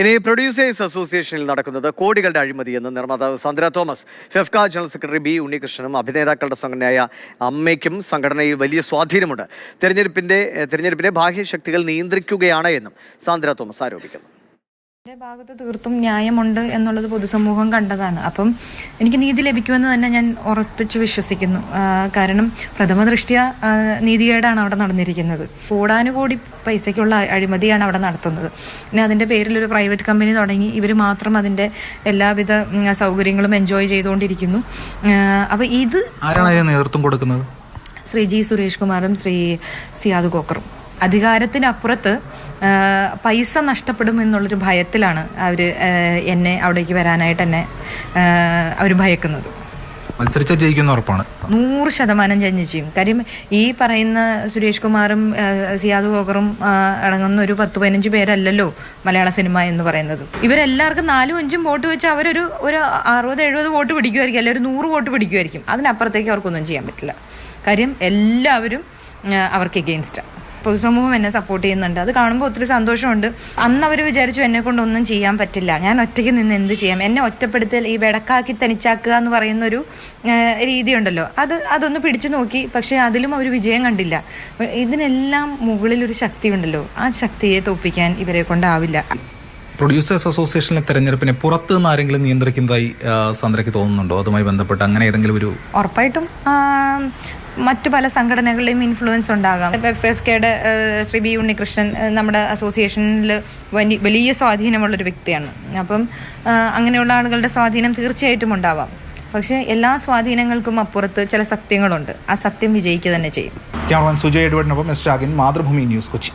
ഇനി പ്രൊഡ്യൂസേഴ്സ് അസോസിയേഷനിൽ നടക്കുന്നത് കോടികളുടെ അഴിമതിയെന്ന് നിർമ്മാതാവ് Sandra Thomas, FEFKA general secretary B ഉണ്ണികൃഷ്ണനും അഭിനേതാക്കളുടെ സംഘടനയായ അമ്മയ്ക്കും സംഘടനയിൽ വലിയ സ്വാധീനമുണ്ട്. തെരഞ്ഞെടുപ്പിനെ ബാഹ്യശക്തികൾ നിയന്ത്രിക്കുകയാണ് എന്നും സാന്ദ്ര തോമസ് ആരോപിക്കുന്നു. എൻ്റെ ഭാഗത്ത് തീർത്തും ന്യായമുണ്ട് എന്നുള്ളത് പൊതുസമൂഹം കണ്ടതാണ്. അപ്പം എനിക്ക് നീതി ലഭിക്കുമെന്ന് തന്നെ ഞാൻ ഉറപ്പിച്ചു വിശ്വസിക്കുന്നു. കാരണം പ്രഥമ ദൃഷ്ട്യ നീതികേടാണ് അവിടെ നടന്നിരിക്കുന്നത്. കോടാനുകോടി പൈസയ്ക്കുള്ള അഴിമതിയാണ് അവിടെ നടത്തുന്നത്. പിന്നെ അതിൻ്റെ പേരിലൊരു പ്രൈവറ്റ് കമ്പനി തുടങ്ങി ഇവർ മാത്രം അതിൻ്റെ എല്ലാവിധ സൗകര്യങ്ങളും എൻജോയ് ചെയ്തുകൊണ്ടിരിക്കുന്നു. അപ്പോൾ ഇത് ആരാണ് നേതൃത്വം കൊടുക്കുന്നത്? ശ്രീ ജി സുരേഷ് കുമാറും ശ്രീ സിയാദ് കോക്കറും. അധികാരത്തിനപ്പുറത്ത് പൈസ നഷ്ടപ്പെടും എന്നുള്ളൊരു ഭയത്തിലാണ് അവർ എന്നെ അവിടേക്ക് വരാനായിട്ട് എന്നെ അവർ ഭയക്കുന്നത്. മത്സരിച്ച ജയിക്കുന്ന ഉറപ്പാണ്. 100% ജഡ്ജ് ചെയ്യും. കാര്യം ഈ പറയുന്ന സുരേഷ് കുമാറും സിയാദ് കോക്കറും അടങ്ങുന്ന ഒരു 10-15 പേരല്ലല്ലോ മലയാള സിനിമ എന്ന് പറയുന്നത്. ഇവരെല്ലാവർക്കും 4-5 വോട്ട് വെച്ച് അവരൊരു 60-70 വോട്ട് പിടിക്കുമായിരിക്കും, അല്ലെങ്കിൽ ഒരു 100 വോട്ട് പിടിക്കുമായിരിക്കും. അതിനപ്പുറത്തേക്ക് അവർക്കൊന്നും ചെയ്യാൻ പറ്റില്ല. കാര്യം എല്ലാവരും അവർക്ക് എഗെയിൻസ്റ്റാണ്. പൊതുസമൂഹം എന്നെ സപ്പോർട്ട് ചെയ്യുന്നുണ്ട്. അത് കാണുമ്പോൾ ഒത്തിരി സന്തോഷമുണ്ട്. അന്ന് അവർ വിചാരിച്ചു എന്നെ കൊണ്ടൊന്നും ചെയ്യാൻ പറ്റില്ല, ഞാൻ ഒറ്റയ്ക്ക് നിന്ന് എന്ത് ചെയ്യാം, എന്നെ ഒറ്റപ്പെടുത്തൽ, ഈ വെടക്കാക്കി തനിച്ചാക്കുക എന്ന് പറയുന്നൊരു രീതിയുണ്ടല്ലോ, അതൊന്ന് പിടിച്ചു നോക്കി. പക്ഷേ അതിലും അവർ വിജയം കണ്ടില്ല. ഇതിനെല്ലാം മുകളിലൊരു ശക്തിയുണ്ടല്ലോ, ആ ശക്തിയെ തോൽപ്പിക്കാൻ ഇവരെ കൊണ്ടാവില്ല. പ്രൊഡ്യൂസേഴ്സ് അസോസിയേഷനിലെ തെരഞ്ഞെടുപ്പിനെ പുറത്തു നിന്ന് ആരെങ്കിലും നിയന്ത്രിക്കുന്നതായി സാന്ദ്രയ്ക്ക് തോന്നുന്നുണ്ടോ? അതുമായി ബന്ധപ്പെട്ട് അങ്ങനെ ഏതെങ്കിലും ഒരു? ഉറപ്പായിട്ടും മറ്റു പല സംഘടനകളുടെയും ഇൻഫ്ലുവൻസ് ഉണ്ടാകാം. ഫെഫ്കയുടെ ശ്രീ ബി ഉണ്ണികൃഷ്ണൻ നമ്മുടെ അസോസിയേഷനിൽ വലിയ സ്വാധീനമുള്ളൊരു വ്യക്തിയാണ്. അപ്പം അങ്ങനെയുള്ള ആളുകളുടെ സ്വാധീനം തീർച്ചയായിട്ടും ഉണ്ടാവാം. പക്ഷേ എല്ലാ സ്വാധീനങ്ങൾക്കും അപ്പുറത്ത് ചില സത്യങ്ങളുണ്ട്. ആ സത്യം വിജയിക്കുക തന്നെ ചെയ്യും. ക്യാമറമാൻ സുജയ് എഡ്വേർഡിനൊപ്പം എസ് രാഗിൻ, മാതൃഭൂമി ന്യൂസ്, കൊച്ചി.